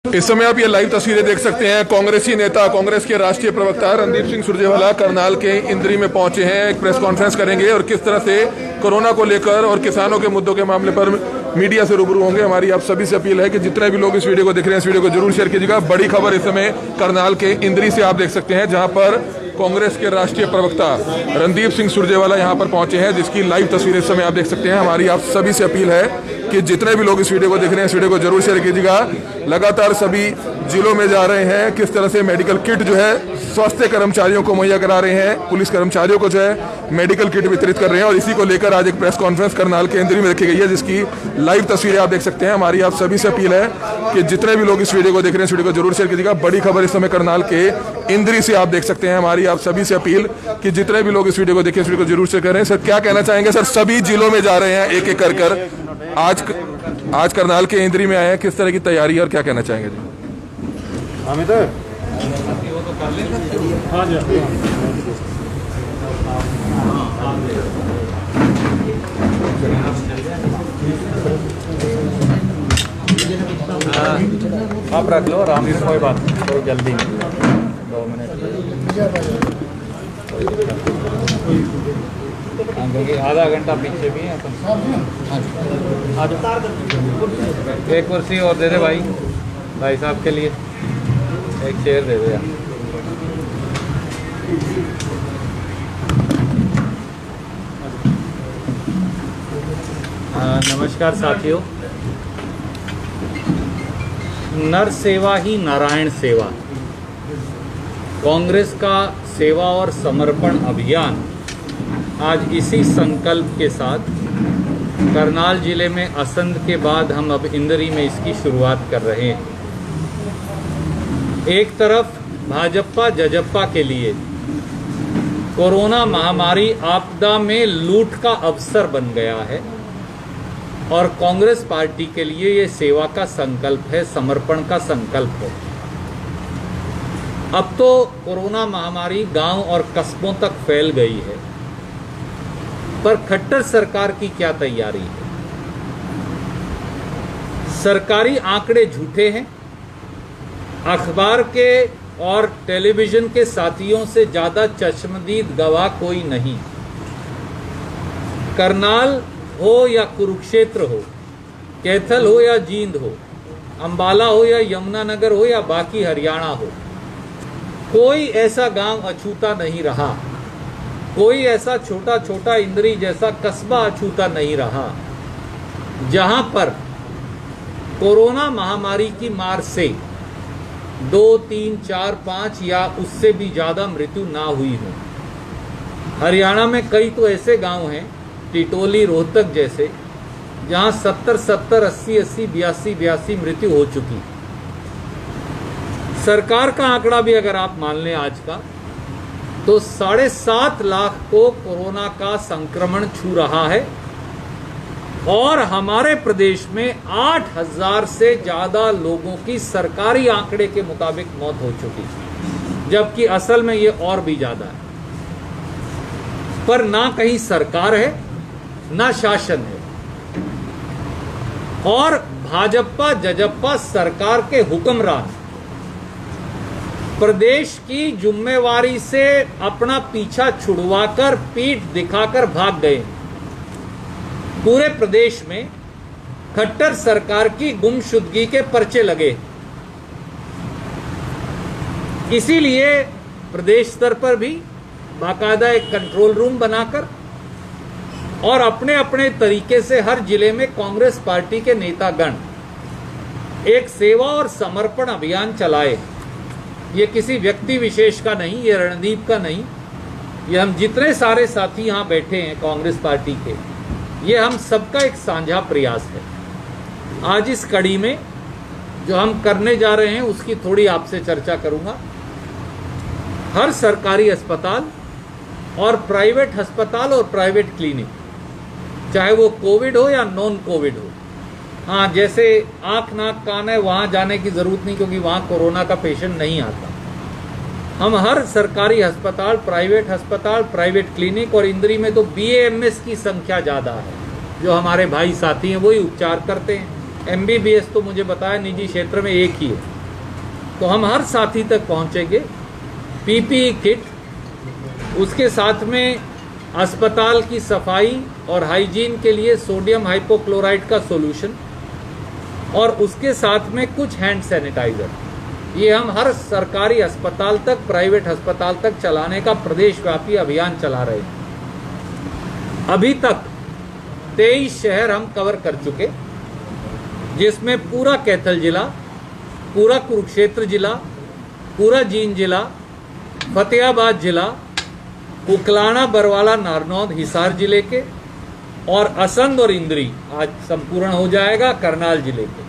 इस समय आप ये लाइव तस्वीरें देख सकते हैं। कांग्रेसी नेता, कांग्रेस के राष्ट्रीय प्रवक्ता रणदीप सिंह सुरजेवाला करनाल के इंद्री में पहुंचे हैं। एक प्रेस कॉन्फ्रेंस करेंगे और किस तरह से कोरोना को लेकर और किसानों के मुद्दों के मामले पर मीडिया से रूबरू होंगे। हमारी आप सभी से अपील है कि जितने भी लोग इस वीडियो को देख रहे हैं, इस वीडियो को जरूर शेयर कीजिएगा। बड़ी खबर इस समय करनाल के इंद्री से आप देख सकते हैं, जहां पर कांग्रेस के राष्ट्रीय प्रवक्ता रणदीप सिंह सुरजेवाला यहां पर पहुंचे हैं, जिसकी लाइव तस्वीरें इस समय आप देख सकते हैं। हमारी आप सभी से अपील है कि जितने भी लोग इस वीडियो को देख रहे हैं, इस वीडियो को जरूर शेयर कीजिएगा। लगातार सभी जिलों में जा रहे हैं, किस तरह से मेडिकल किट जो है स्वास्थ्य कर्मचारियों को मुहैया करा रहे हैं, पुलिस कर्मचारियों को जो है मेडिकल किट वितरित कर रहे हैं। और इसी को लेकर आज एक प्रेस कॉन्फ्रेंस करनाल के इंद्री में रखी गई है, जिसकी लाइव तस्वीरें आप देख सकते हैं। हमारी आप सभी से अपील है कि जितने भी लोग इस वीडियो को देख रहे हैं, इस वीडियो को जरूर शेयर कीजिएगा। बड़ी खबर इस समय करनाल के इंद्री से आप देख सकते हैं। हमारी आप सभी से अपील कि जितने भी लोग इस वीडियो को देखें, इस वीडियो को जरूर शेयर करें। सर, क्या कहना चाहेंगे? सर, सभी जिलों में जा रहे हैं एक एक कर आज करनाल के इंद्री में आए हैं, किस तरह की तैयारी है और क्या कहना चाहेंगे? जी अमित आप रख लो आराम से, कोई बात नहीं, कोई जल्दी नहीं, 2 मिनट क्योंकि आधा घंटा पीछे भी है। एक कुर्सी और दे दे भाई साहब के लिए एक चेयर दे दे यार। नमस्कार साथियों, नर सेवा ही नारायण सेवा, कांग्रेस का सेवा और समर्पण अभियान आज इसी संकल्प के साथ करनाल जिले में असंध के बाद हम अब इंदरी में इसकी शुरुआत कर रहे हैं। एक तरफ भाजपा जजप्पा के लिए कोरोना महामारी आपदा में लूट का अवसर बन गया है और कांग्रेस पार्टी के लिए ये सेवा का संकल्प है, समर्पण का संकल्प है। अब तो कोरोना महामारी गांव और कस्बों तक फैल गई है, पर खट्टर सरकार की क्या तैयारी है? सरकारी आंकड़े झूठे हैं। अखबार के और टेलीविजन के साथियों से ज्यादा चश्मदीद गवाह कोई नहीं। करनाल हो या कुरुक्षेत्र हो, कैथल हो या जींद हो, अंबाला हो या यमुनानगर हो या बाकी हरियाणा हो, कोई ऐसा गांव अछूता नहीं रहा, कोई ऐसा छोटा छोटा इंद्री जैसा कस्बा अछूता नहीं रहा जहां पर कोरोना महामारी की मार से 2, 3, 4, 5 या उससे भी ज्यादा मृत्यु ना हुई हो। हरियाणा में कई तो ऐसे गांव हैं, टिटोली, रोहतक जैसे, जहां 70, 80, 82 मृत्यु हो चुकी। सरकार का आंकड़ा भी अगर आप मान लें आज का, तो 7.5 लाख को कोरोना का संक्रमण छू रहा है और हमारे प्रदेश में 8,000 से ज्यादा लोगों की सरकारी आंकड़े के मुताबिक मौत हो चुकी, जबकि असल में ये और भी ज्यादा है। पर ना कहीं सरकार है, ना शासन है, और भाजपा जजप्पा सरकार के हुक्मरान प्रदेश की जिम्मेवारी से अपना पीछा छुड़वाकर, पीठ दिखाकर भाग गए। पूरे प्रदेश में खट्टर सरकार की गुमशुदगी के पर्चे लगे। इसीलिए प्रदेश स्तर पर भी बाकायदा एक कंट्रोल रूम बनाकर और अपने अपने तरीके से हर जिले में कांग्रेस पार्टी के नेतागण एक सेवा और समर्पण अभियान चलाए। ये किसी व्यक्ति विशेष का नहीं, ये रणदीप का नहीं, ये हम जितने सारे साथी यहाँ बैठे हैं कांग्रेस पार्टी के, ये हम सबका एक साझा प्रयास है। आज इस कड़ी में जो हम करने जा रहे हैं उसकी थोड़ी आपसे चर्चा करूंगा। हर सरकारी अस्पताल और प्राइवेट अस्पताल और प्राइवेट क्लिनिक, चाहे वो कोविड हो या नॉन कोविड हो, हाँ, जैसे आँख नाक कान है वहाँ जाने की ज़रूरत नहीं, क्योंकि वहाँ कोरोना का पेशेंट नहीं आता। हम हर सरकारी अस्पताल, प्राइवेट क्लिनिक, और इंदरी में तो BAMS की संख्या ज़्यादा है, जो हमारे भाई साथी हैं वही उपचार करते हैं। MBBS तो मुझे बताया निजी क्षेत्र में एक ही है। तो हम हर साथी तक पहुंचेंगे। पीपीई किट, उसके साथ में अस्पताल की सफाई और हाइजीन के लिए सोडियम हाइपोक्लोराइड का सॉल्यूशन, और उसके साथ में कुछ हैंड सैनिटाइजर, ये हम हर सरकारी अस्पताल तक, प्राइवेट अस्पताल तक चलाने का प्रदेशव्यापी अभियान चला रहे हैं। अभी तक 23 शहर हम कवर कर चुके, जिसमें पूरा कैथल जिला, पूरा कुरुक्षेत्र जिला, पूरा जींद जिला, फतेहाबाद जिला, उकलाना, बरवाला, नारनौद, हिसार जिले के, और असंध और इंद्री आज संपूर्ण हो जाएगा करनाल जिले के।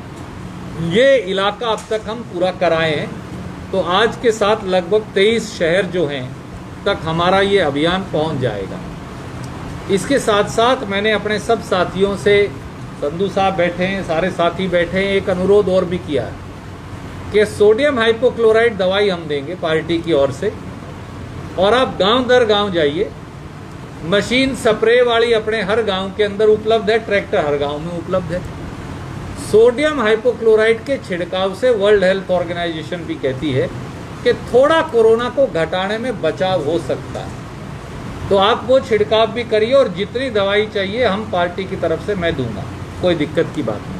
ये इलाका अब तक हम पूरा कराए हैं। तो आज के साथ लगभग 23 शहर जो हैं तक हमारा ये अभियान पहुंच जाएगा। इसके साथ साथ मैंने अपने सब साथियों से, संधू साहब बैठे हैं, सारे साथी बैठे हैं, एक अनुरोध और भी किया है कि सोडियम हाइपोक्लोराइड दवाई हम देंगे पार्टी की ओर से, और आप गांव दर गांव जाइए। मशीन स्प्रे वाली अपने हर गांव के अंदर उपलब्ध है, ट्रैक्टर हर गांव में उपलब्ध है। सोडियम हाइपोक्लोराइड के छिड़काव से वर्ल्ड हेल्थ ऑर्गेनाइजेशन भी कहती है कि थोड़ा कोरोना को घटाने में बचाव हो सकता है। तो आप वो छिड़काव भी करिए, और जितनी दवाई चाहिए हम पार्टी की तरफ से मैं दूंगा, कोई दिक्कत की बात नहीं।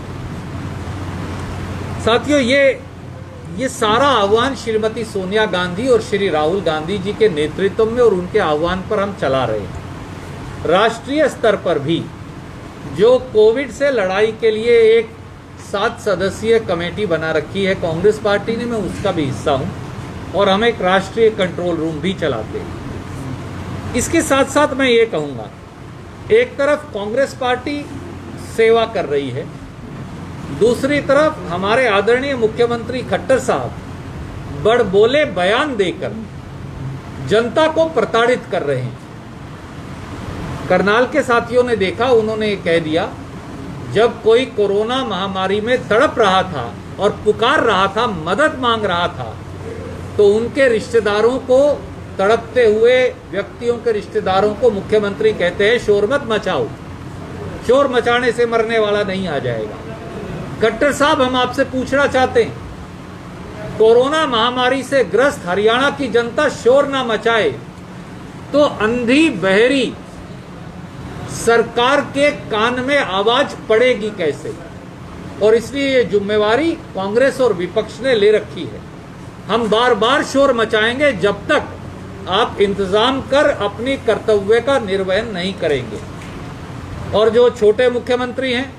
साथियों, ये सारा आह्वान श्रीमती सोनिया गांधी और श्री राहुल गांधी जी के नेतृत्व में और उनके आह्वान पर हम चला रहे हैं। राष्ट्रीय स्तर पर भी जो कोविड से लड़ाई के लिए एक 7 सदस्यीय कमेटी बना रखी है कांग्रेस पार्टी ने, मैं उसका भी हिस्सा हूं, और हम एक राष्ट्रीय कंट्रोल रूम भी चलाते हैं। इसके साथ साथ मैं ये कहूंगा, एक तरफ कांग्रेस पार्टी सेवा कर रही है, दूसरी तरफ हमारे आदरणीय मुख्यमंत्री खट्टर साहब बड़बोले बयान देकर जनता को प्रताड़ित कर रहे हैं। करनाल के साथियों ने देखा, उन्होंने कह दिया, जब कोई कोरोना महामारी में तड़प रहा था और पुकार रहा था, मदद मांग रहा था, तो उनके रिश्तेदारों को, तड़पते हुए व्यक्तियों के रिश्तेदारों को मुख्यमंत्री कहते हैं शोर मत मचाओ, शोर मचाने से मरने वाला नहीं आ जाएगा। खट्टर साहब, हम आपसे पूछना चाहते हैं, कोरोना महामारी से ग्रस्त हरियाणा की जनता शोर ना मचाए तो अंधी बहरी सरकार के कान में आवाज पड़ेगी कैसे? और इसलिए ये जिम्मेवारी कांग्रेस और विपक्ष ने ले रखी है। हम बार बार शोर मचाएंगे जब तक आप इंतजाम कर अपनी कर्तव्य का निर्वहन नहीं करेंगे। और जो छोटे मुख्यमंत्री हैं,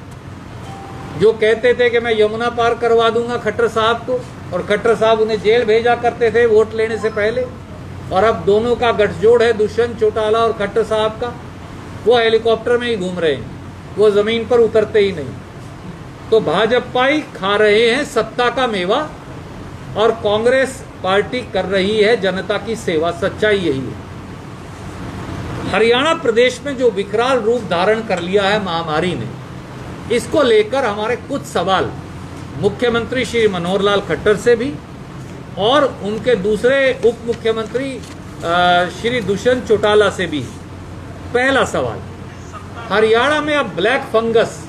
जो कहते थे कि मैं यमुना पार करवा दूंगा खट्टर साहब को, और खट्टर साहब उन्हें जेल भेजा करते थे वोट लेने से पहले, और अब दोनों का गठजोड़ है दुष्यंत चौटाला और खट्टर साहब का, वो हेलीकॉप्टर में ही घूम रहे हैं, वो जमीन पर उतरते ही नहीं। तो भाजपा ही खा रहे हैं सत्ता का मेवा, और कांग्रेस पार्टी कर रही है जनता की सेवा। सच्चाई यही है। हरियाणा प्रदेश में जो विकराल रूप धारण कर लिया है महामारी ने, इसको लेकर हमारे कुछ सवाल मुख्यमंत्री श्री मनोहर लाल खट्टर से भी, और उनके दूसरे उप मुख्यमंत्री श्री दुष्यंत चौटाला से भी। पहला सवाल, हरियाणा में अब ब्लैक फंगस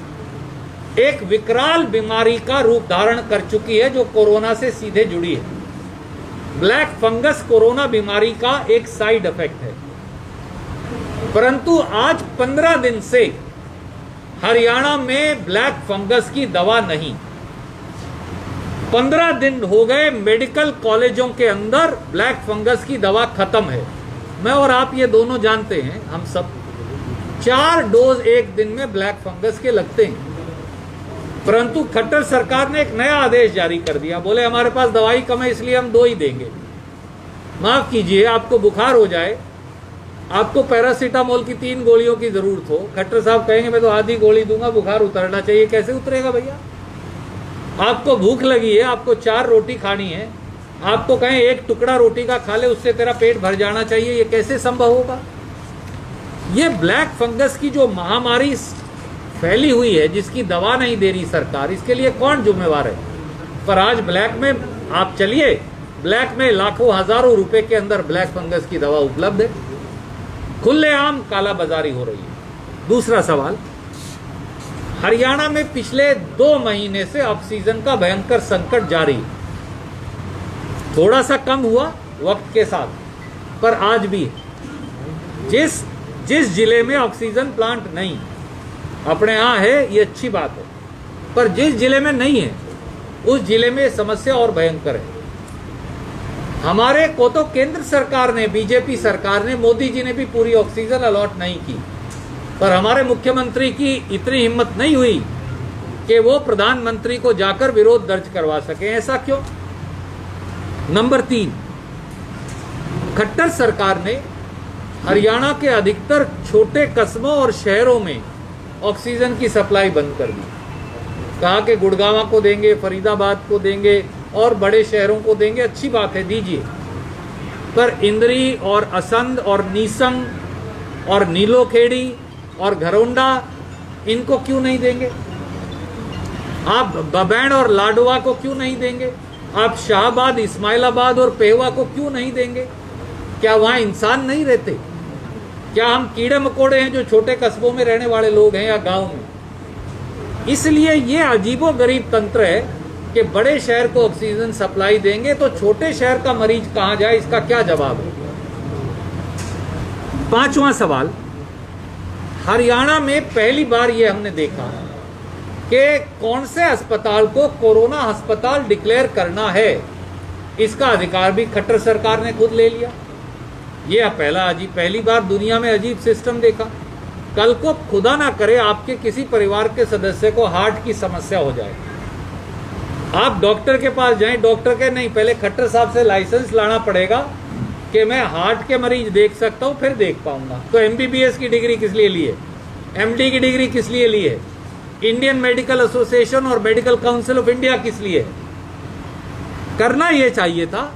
एक विकराल बीमारी का रूप धारण कर चुकी है, जो कोरोना से सीधे जुड़ी है। ब्लैक फंगस कोरोना बीमारी का एक साइड इफेक्ट है, परंतु आज 15 दिन से हरियाणा में ब्लैक फंगस की दवा नहीं। 15 दिन हो गए मेडिकल कॉलेजों के अंदर ब्लैक फंगस की दवा खत्म है। मैं और आप ये दोनों जानते हैं, हम सब 4 डोज एक दिन में ब्लैक फंगस के लगते हैं। परंतु खट्टर सरकार ने एक नया आदेश जारी कर दिया, बोले हमारे पास दवाई कम है इसलिए हम 2 ही देंगे। माफ कीजिए, आपको बुखार हो जाए, आपको पैरासीटामोल की 3 गोलियों की जरूरत हो, खट्टर साहब कहेंगे मैं तो आधी गोली दूंगा, बुखार उतरना चाहिए। कैसे उतरेगा भैया? आपको भूख लगी है, आपको 4 रोटी खानी है, आपको कहें 1 टुकड़ा रोटी का खा ले, उससे तेरा पेट भर जाना चाहिए, ये कैसे संभव होगा? ये ब्लैक फंगस की जो महामारी फैली हुई है, जिसकी दवा नहीं दे रही सरकार, इसके लिए कौन जिम्मेवार है? पर आज ब्लैक में आप चलिए, ब्लैक में लाखों हजारों रुपए के अंदर ब्लैक फंगस की दवा उपलब्ध है। खुलेआम कालाबाजारी हो रही है। दूसरा सवाल, हरियाणा में पिछले 2 महीने से ऑक्सीजन का भयंकर संकट जारी है। थोड़ा सा कम हुआ वक्त के साथ, पर आज भी है। जिस जिले में ऑक्सीजन प्लांट नहीं, अपने यहाँ है ये अच्छी बात है, पर जिस जिले में नहीं है उस जिले में समस्या और भयंकर है। हमारे को तो केंद्र सरकार ने, बीजेपी सरकार ने, मोदी जी ने भी पूरी ऑक्सीजन अलॉट नहीं की, पर हमारे मुख्यमंत्री की इतनी हिम्मत नहीं हुई कि वो प्रधानमंत्री को जाकर विरोध दर्ज करवा सके। ऐसा क्यों? नंबर 3, खट्टर सरकार ने हरियाणा के अधिकतर छोटे कस्बों और शहरों में ऑक्सीजन की सप्लाई बंद कर दी। कहा कि गुड़गांव को देंगे, फरीदाबाद को देंगे और बड़े शहरों को देंगे। अच्छी बात है, दीजिए, पर इंद्री और असंध और नीसंग और नीलोखेड़ी और घरौंडा, इनको क्यों नहीं देंगे? आप बबैन और लाडवा को क्यों नहीं देंगे? आप शाहबाद, इस्माइलाबाद और पेहवा को क्यों नहीं देंगे? क्या वहाँ इंसान नहीं रहते? क्या हम कीड़े मकोड़े हैं जो छोटे कस्बों में रहने वाले लोग हैं या गांव में? इसलिए ये अजीबोगरीब तंत्र है कि बड़े शहर को ऑक्सीजन सप्लाई देंगे तो छोटे शहर का मरीज कहां जाए, इसका क्या जवाब है? 5वां सवाल, हरियाणा में पहली बार ये हमने देखा कि कौन से अस्पताल को कोरोना अस्पताल डिक्लेयर करना है, इसका अधिकार भी खट्टर सरकार ने खुद ले लिया। ये पहली बार दुनिया में अजीब सिस्टम देखा। कल को खुदा ना करे आपके किसी परिवार के सदस्य को हार्ट की समस्या हो जाए, आप डॉक्टर के पास जाएं, डॉक्टर के नहीं, पहले खट्टर साहब से लाइसेंस लाना पड़ेगा कि मैं हार्ट के मरीज देख सकता हूं, फिर देख पाऊंगा। तो एमबीबीएस की डिग्री किस लिए ली है? एमडी की डिग्री किस लिए ली है? इंडियन मेडिकल एसोसिएशन और मेडिकल काउंसिल ऑफ इंडिया किस लिए? करना यह चाहिए था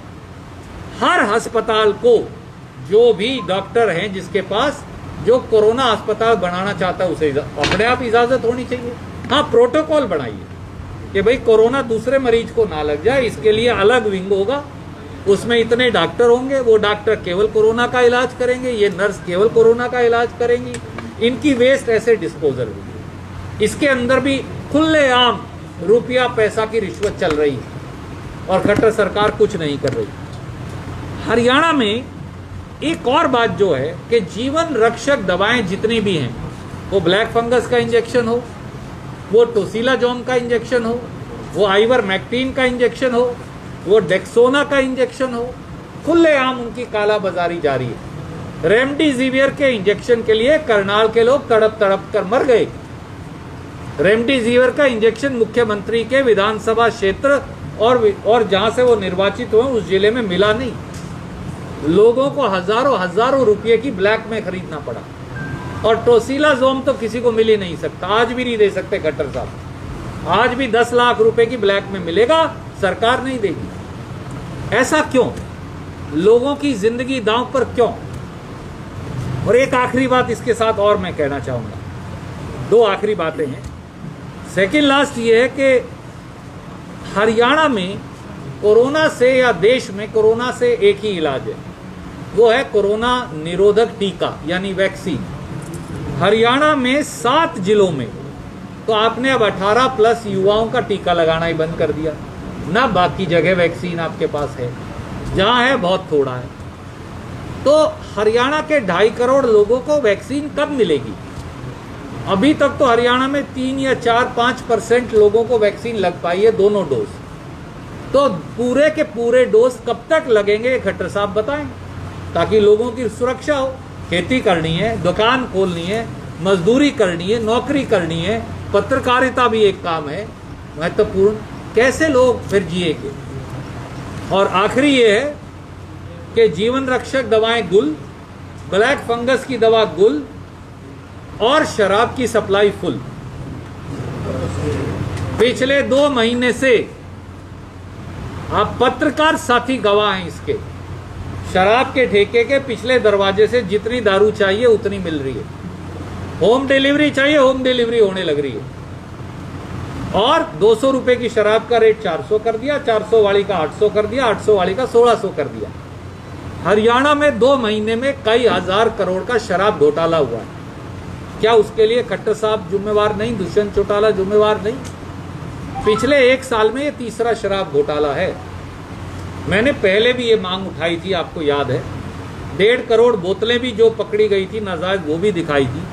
हर अस्पताल को, जो भी डॉक्टर हैं जिसके पास, जो कोरोना अस्पताल बनाना चाहता है उसे अपने आप इजाजत होनी चाहिए। हाँ, प्रोटोकॉल बनाइए कि भाई कोरोना दूसरे मरीज को ना लग जाए, इसके लिए अलग विंग होगा, उसमें इतने डॉक्टर होंगे, वो डॉक्टर केवल कोरोना का इलाज करेंगे, ये नर्स केवल कोरोना का इलाज करेंगी, इनकी वेस्ट ऐसे डिस्पोजल होगी। इसके अंदर भी खुलेआम रुपया पैसा की रिश्वत चल रही है और खट्टर सरकार कुछ नहीं कर रही। हरियाणा में एक और बात जो है कि जीवन रक्षक दवाएं जितनी भी हैं, वो ब्लैक फंगस का इंजेक्शन हो, वो टोसिलाजोम का इंजेक्शन हो, वो आइवरमेक्टिन का इंजेक्शन हो, वो डेक्सोना का इंजेक्शन हो, खुलेआम उनकी कालाबाजारी जारी है। रेमडेसिविर के इंजेक्शन के लिए करनाल के लोग तड़प तड़प कर मर गए। रेमडेसिविर का इंजेक्शन मुख्यमंत्री के विधानसभा क्षेत्र और जहां से वो निर्वाचित हुए उस जिले में मिला नहीं। लोगों को हजारों रुपये की ब्लैक में खरीदना पड़ा। और टोसिलाजोम तो किसी को मिल ही नहीं सकता, आज भी नहीं दे सकते खट्टर साहब। आज भी 10 लाख रुपए की ब्लैक में मिलेगा, सरकार नहीं देगी। ऐसा क्यों? लोगों की जिंदगी दांव पर क्यों? और एक आखिरी बात इसके साथ और मैं कहना चाहूंगा, 2 आखिरी बातें हैं। सेकेंड लास्ट ये है कि हरियाणा में कोरोना से, या देश में कोरोना से एक ही इलाज है, वो है कोरोना निरोधक टीका यानी वैक्सीन। हरियाणा में 7 जिलों में तो आपने अब 18+ युवाओं का टीका लगाना ही बंद कर दिया ना। बाकी जगह वैक्सीन आपके पास है, जहां है बहुत थोड़ा है। तो हरियाणा के 2.5 करोड़ लोगों को वैक्सीन कब मिलेगी? अभी तक तो हरियाणा में 3 या 4-5% लोगों को वैक्सीन लग पाई है, दोनों डोज। तो पूरे के पूरे डोज कब तक लगेंगे, खट्टर साहब बताएं, ताकि लोगों की सुरक्षा हो। खेती करनी है, दुकान खोलनी है, मजदूरी करनी है, नौकरी करनी है, पत्रकारिता भी एक काम है महत्वपूर्ण। कैसे लोग फिर जिएंगे? और आखिरी ये है कि जीवन रक्षक दवाएं गुल, ब्लैक फंगस की दवा गुल और शराब की सप्लाई फुल। पिछले 2 महीने से आप पत्रकार साथी गवाह हैं इसके, शराब के ठेके के पिछले दरवाजे से जितनी दारू चाहिए उतनी मिल रही है। होम डिलीवरी चाहिए, होम डिलीवरी होने लग रही है। और 200 रुपए की शराब का रेट 400 कर दिया, 400 वाली का 800 कर दिया, 800 वाली का 1600 कर दिया। हरियाणा में 2 महीने में कई हजार करोड़ का शराब घोटाला हुआ है। क्या उसके लिए खट्टर साहब जिम्मेवार नहीं? दुष्यंत चौटाला जिम्मेवार नहीं? पिछले 1 साल में ये 3रा शराब घोटाला है। मैंने पहले भी ये मांग उठाई थी, आपको याद है। 1.5 करोड़ बोतलें भी जो पकड़ी गई थी नाजायज, वो भी दिखाई थी।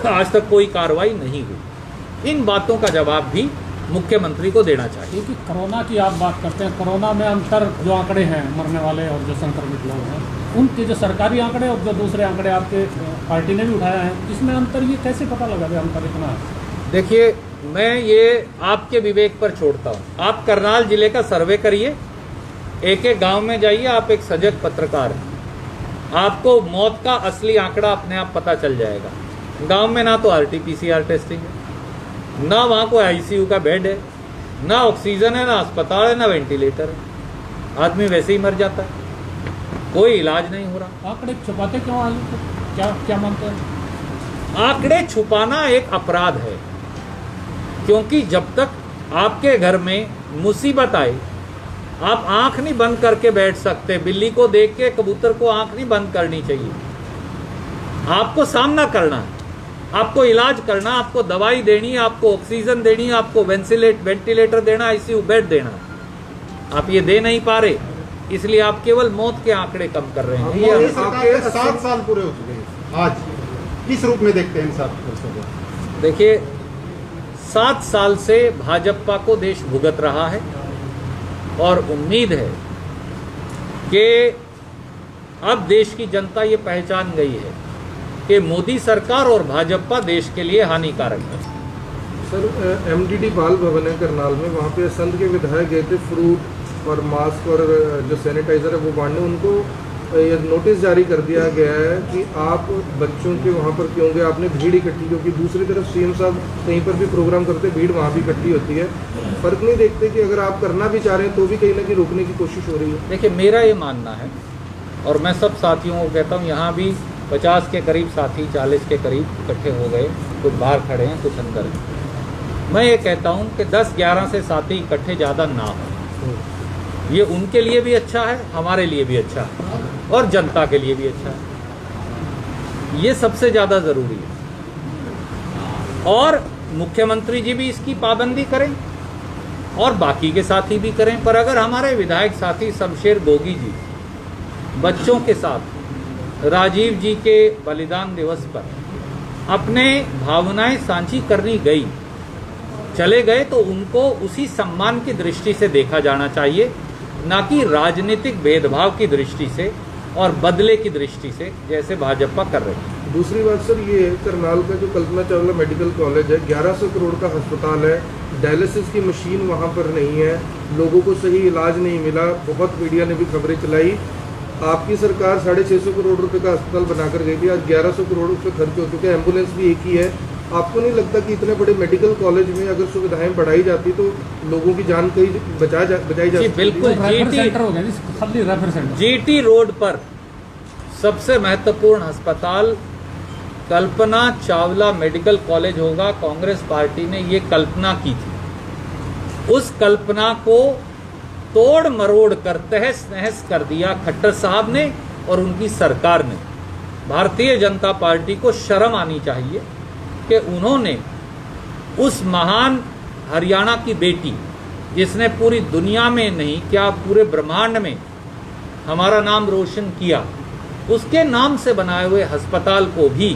आज तक कोई कार्रवाई नहीं हुई। इन बातों का जवाब भी मुख्यमंत्री को देना चाहिए। क्योंकि कोरोना की आप बात करते हैं, कोरोना में अंतर जो आंकड़े हैं मरने वाले और जो संक्रमित लोग हैं, उनके जो सरकारी आंकड़े और जो दूसरे आंकड़े आपके पार्टी ने भी उठाया है, इसमें अंतर ये कैसे पता लगा कि अंतर इतना है? देखिए, मैं ये आपके विवेक पर छोड़ता हूँ। आप करनाल जिले का सर्वे करिए, एक एक गांव में जाइए, आप एक सजग पत्रकार हैं, आपको मौत का असली आंकड़ा अपने आप पता चल जाएगा। गांव में ना तो RT-PCR टेस्टिंग है, ना वहाँ कोई ICU का बेड है, ना ऑक्सीजन है, ना अस्पताल है, ना वेंटिलेटर है। आदमी वैसे ही मर जाता है, कोई इलाज नहीं हो रहा। आंकड़े छुपाते क्यों आलू? क्या मानते हैं? आंकड़े छुपाना एक अपराध है, क्योंकि जब तक आपके घर में मुसीबत आए, आप आंख नहीं बंद करके बैठ सकते। बिल्ली को देख के कबूतर को आंख नहीं बंद करनी चाहिए। आपको सामना करना है, आपको इलाज करना, आपको दवाई देनी, आपको ऑक्सीजन देनी, आपको वेंटिलेटर देना, ICU बेड देना। आप ये दे नहीं पा रहे, इसलिए आप केवल मौत के आंकड़े कम कर रहे हैं। मोदी सरकार के 7 साल पूरे हो चुके हैं। आज किस रूप में देखते हैं इन 7 वर्षों को? देखिए, 7 साल से भाजपा को देश भुगत रहा है और उम्मीद है कि अब देश की जनता ये पहचान गई है कि मोदी सरकार और भाजपा देश के लिए हानिकारक है। सर, MDD बाल भवन है करनाल में, वहाँ पे संत के विधायक गए थे फ्रूट और मास्क और जो सैनिटाइजर है वो बांटने। उनको ये नोटिस जारी कर दिया गया है कि आप बच्चों के वहाँ पर क्यों गए, आपने भीड़ इकट्ठी, क्योंकि दूसरी तरफ CM साहब कहीं पर भी प्रोग्राम करते भीड़ वहाँ भी इकट्ठी होती है। फर्क नहीं देखते कि अगर आप करना भी चाह रहे हैं तो भी कहीं ना कहीं रोकने की कोशिश हो रही है? देखिए, मेरा ये मानना है और मैं सब साथियों को कहता हूँ, यहाँ भी 50 के करीब साथी, 40 के करीब इकट्ठे हो गए, कुछ बाहर खड़े हैं, कुछ अंदर हैं। मैं ये कहता हूँ कि 10-11 से साथी इकट्ठे ज़्यादा ना हो। ये उनके लिए भी अच्छा है, हमारे लिए भी अच्छा है और जनता के लिए भी अच्छा है। ये सबसे ज़्यादा ज़रूरी है। और मुख्यमंत्री जी भी इसकी पाबंदी करें और बाकी के साथी भी करें। पर अगर हमारे विधायक साथी शमशेर गोगी जी बच्चों के साथ राजीव जी के बलिदान दिवस पर अपने भावनाएं साझी करनी गई, चले गए, तो उनको उसी सम्मान की दृष्टि से देखा जाना चाहिए, ना कि राजनीतिक भेदभाव की दृष्टि से और बदले की दृष्टि से, जैसे भाजपा कर रही है। दूसरी बात सर ये है, करनाल का जो कल्पना चावला मेडिकल कॉलेज है, 1100 करोड़ का अस्पताल है, डायलिसिस की मशीन वहाँ पर नहीं है, लोगों को सही इलाज नहीं मिला। बहुत मीडिया ने भी खबरें चलाई। आपकी सरकार 650 करोड़ रुपए का अस्पताल बनाकर गई थी, आज 1100 करोड़ रुपए खर्च हो चुके हैं, एम्बुलेंस भी एक ही है। आपको नहीं लगता कि इतने बड़े मेडिकल कॉलेज में अगर सुविधाएं बढ़ाई जाती तो लोगों की जान कहीं बचाई जा सकती? बिल्कुल। GT रोड पर सबसे महत्वपूर्ण अस्पताल कल्पना चावला मेडिकल कॉलेज होगा। कांग्रेस पार्टी ने ये कल्पना की थी, उस कल्पना को तोड़ मरोड़ कर तहस नहस कर दिया खट्टर साहब ने और उनकी सरकार ने। भारतीय जनता पार्टी को शर्म आनी चाहिए कि उन्होंने उस महान हरियाणा की बेटी, जिसने पूरी दुनिया में नहीं क्या पूरे ब्रह्मांड में हमारा नाम रोशन किया, उसके नाम से बनाए हुए अस्पताल को भी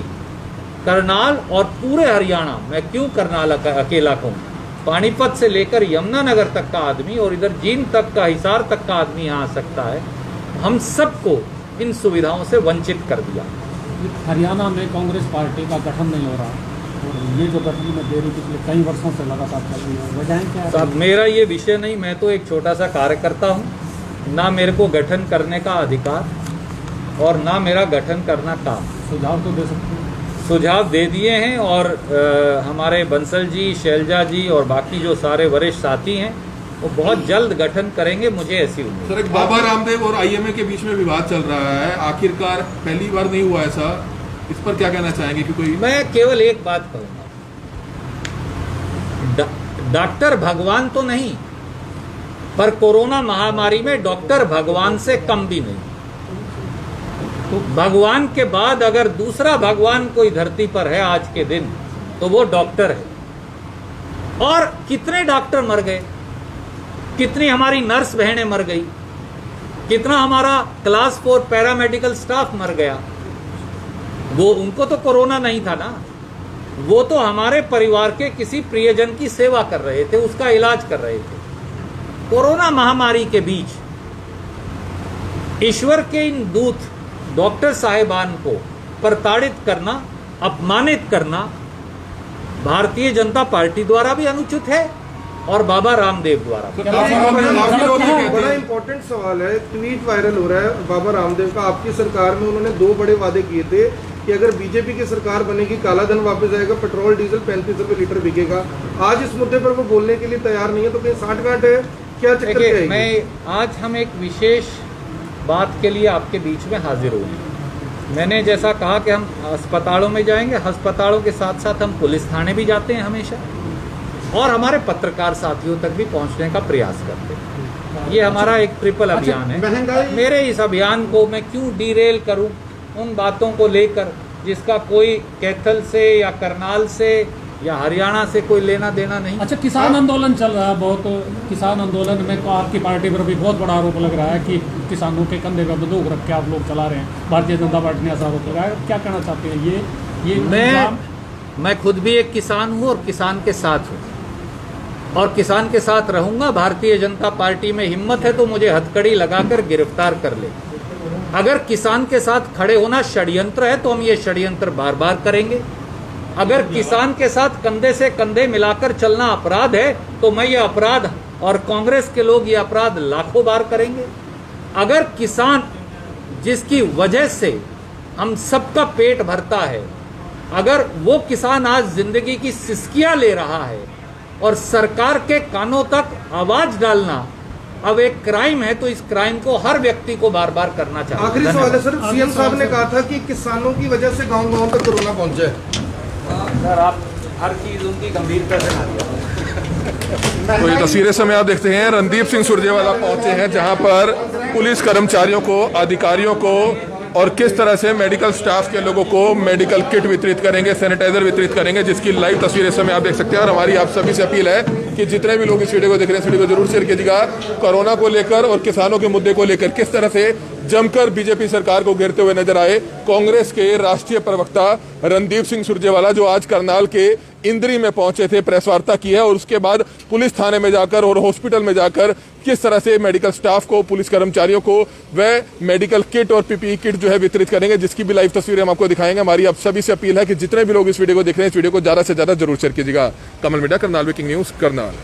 करनाल और पूरे हरियाणा, मैं क्यों करनाल अकेला कहूँ, पानीपत से लेकर यमुनानगर तक का आदमी और इधर जींद तक का, हिसार तक का आदमी यहाँ आ सकता है। हम सबको इन सुविधाओं से वंचित कर दिया। हरियाणा में कांग्रेस पार्टी का गठन नहीं हो रहा और ये जो गठन में देरी पिछले कई वर्षों से लगातार चल रही है, वजह क्या है? साहब, मेरा ये विषय नहीं, मैं तो एक छोटा सा कार्यकर्ता हूँ, ना मेरे को गठन करने का अधिकार और ना मेरा गठन करना काम। सुझाव तो दे सकते हैं? सुझाव दे दिए हैं और हमारे बंसल जी, शैलजा जी और बाकी जो सारे वरिष्ठ साथी हैं वो बहुत जल्द गठन करेंगे, मुझे ऐसी उम्मीद। सर, एक बाबा रामदेव और IMA के बीच में विवाद चल रहा है, आखिरकार पहली बार नहीं हुआ ऐसा, इस पर क्या कहना चाहेंगे? कि कोई मैं केवल एक बात कहूंगा, डॉक्टर भगवान तो नहीं, पर कोरोना महामारी में डॉक्टर भगवान से कम भी नहीं। तो भगवान के बाद अगर दूसरा भगवान कोई धरती पर है आज के दिन, तो वो डॉक्टर है। और कितने डॉक्टर मर गए, कितनी हमारी नर्स बहनें मर गई, कितना हमारा क्लास 4 पैरामेडिकल स्टाफ मर गया, वो उनको तो कोरोना नहीं था ना, वो तो हमारे परिवार के किसी प्रियजन की सेवा कर रहे थे, उसका इलाज कर रहे थे। कोरोना महामारी के बीच ईश्वर के इन दूत डॉक्टर साहिबान को प्रताड़ित करना, अपमानित करना भारतीय जनता पार्टी द्वारा भी अनुचित है और बाबा रामदेव द्वारा भी। बड़ा इंपॉर्टेंट सवाल है, ट्वीट वायरल हो रहा है बाबा रामदेव का। आपकी सरकार में उन्होंने 2 बड़े वादे किए थे कि अगर बीजेपी की सरकार बनेगी काला धन वापस आएगा, पेट्रोल डीजल 35 रुपए लीटर बिकेगा। आज इस मुद्दे पर वो बोलने के लिए तैयार नहीं है, तो कहीं साठगांठ है, क्या चक्कर है? आज हम एक विशेष बात के लिए आपके बीच में हाजिर हुए। मैंने जैसा कहा कि हम अस्पतालों में जाएंगे, अस्पतालों के साथ साथ हम पुलिस थाने भी जाते हैं हमेशा, और हमारे पत्रकार साथियों तक भी पहुंचने का प्रयास करते हैं। ये हमारा एक ट्रिपल अभियान है। मेरे इस अभियान को मैं क्यों डीरेल करूं उन बातों को लेकर जिसका कोई कैथल से या करनाल से या हरियाणा से कोई लेना देना नहीं। अच्छा, किसान आंदोलन चल रहा है बहुत, किसान आंदोलन में तो आपकी पार्टी पर भी बहुत बड़ा आरोप लग रहा है कि किसानों के कंधे पर बंदूक रख के आप लोग चला रहे हैं। भारतीय जनता पार्टी ने ऐसा आरोप लगाया, क्या कहना चाहते हैं? ये मैं खुद भी एक किसान हूँ और किसान के साथ हूँ और किसान के साथ रहूंगा। भारतीय जनता पार्टी में हिम्मत है तो मुझे हथकड़ी लगाकर गिरफ्तार कर ले। अगर किसान के साथ खड़े होना षड्यंत्र है तो हम ये षड्यंत्र बार बार करेंगे। अगर किसान के साथ कंधे से कंधे मिलाकर चलना अपराध है तो मैं ये अपराध और कांग्रेस के लोग ये अपराध लाखों बार करेंगे। अगर किसान जिसकी वजह से हम सबका पेट भरता है, अगर वो किसान आज जिंदगी की सिसकियां ले रहा है और सरकार के कानों तक आवाज डालना अब एक क्राइम है, तो इस क्राइम को हर व्यक्ति को बार बार करना चाहिए। आखिरी सवाल है सर, सीएम साहब ने कहा था कि किसानों की वजह से गांव-गांव तक कोरोना पहुंचा है। सर, आप हर चीज उनकी गंभीरता से ना लिया। तो ये तस्वीरें समय आप देखते हैं, रणदीप सिंह सुरजेवाला पहुंचे हैं जहां पर पुलिस कर्मचारियों को, अधिकारियों को और किस तरह से मेडिकल स्टाफ के लोगों को मेडिकल किट वितरित करेंगे, सैनिटाइजर वितरित करेंगे, जिसकी लाइव तस्वीरें समय आप देख सकते हैं। और हमारी आप सभी से अपील है कि जितने भी लोग इस वीडियो को देख रहे हैं, इस वीडियो को जरूर शेयर कीजिएगा। कोरोना को लेकर और किसानों के मुद्दे को लेकर किस तरह से जमकर बीजेपी सरकार को घेरते हुए नजर आए कांग्रेस के राष्ट्रीय प्रवक्ता रणदीप सिंह सुरजेवाला, जो आज करनाल के इंद्री में पहुंचे थे, प्रेस वार्ता की है और उसके बाद पुलिस थाने में जाकर और हॉस्पिटल में जाकर किस तरह से मेडिकल स्टाफ को, पुलिस कर्मचारियों को वह मेडिकल किट और पीपीई किट जो है वितरित करेंगे, जिसकी भी लाइव तस्वीरें हम आपको दिखाएंगे। हमारी आप सभी से अपील है कि जितने भी लोग इस वीडियो को देख रहे हैं, इस वीडियो को ज्यादा से ज्यादा जरूर शेयर कीजिएगा। Kamal media, Karnal breaking news, Karnal.